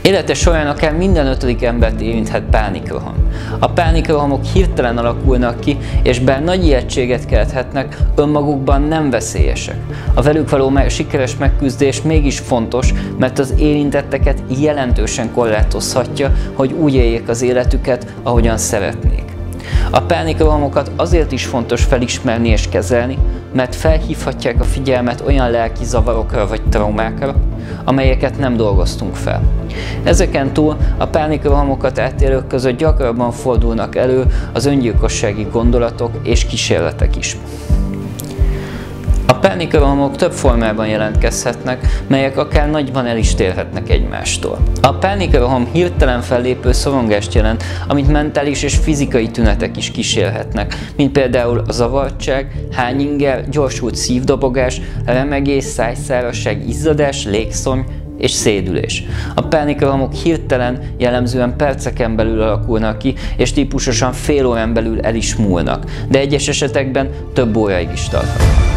Élete során akár minden 5. embert érinthet pánikroham. A pánikrohamok hirtelen alakulnak ki, és bár nagy ijegységet kelthetnek, önmagukban nem veszélyesek. A velük való sikeres megküzdés mégis fontos, mert az érintetteket jelentősen korlátozhatja, hogy úgy éljék az életüket, ahogyan szeretnék. A pánikrohamokat azért is fontos felismerni és kezelni, mert felhívhatják a figyelmet olyan lelki zavarokra vagy traumákra, amelyeket nem dolgoztunk fel. Ezeken túl a pánikrohamokat átélők között gyakrabban fordulnak elő az öngyilkossági gondolatok és kísérletek is. A pánikrohamok több formában jelentkezhetnek, melyek akár nagyban el is térhetnek egymástól. A pánikroham hirtelen fellépő szorongást jelent, amit mentális és fizikai tünetek is kísérhetnek, mint például a zavartság, hányinger, gyorsult szívdobogás, remegés, szájszárazság, izzadás, légszomj és szédülés. A pánikrohamok hirtelen, jellemzően perceken belül alakulnak ki, és típusosan fél órán belül el is múlnak, de egyes esetekben több óráig is tarthatnak.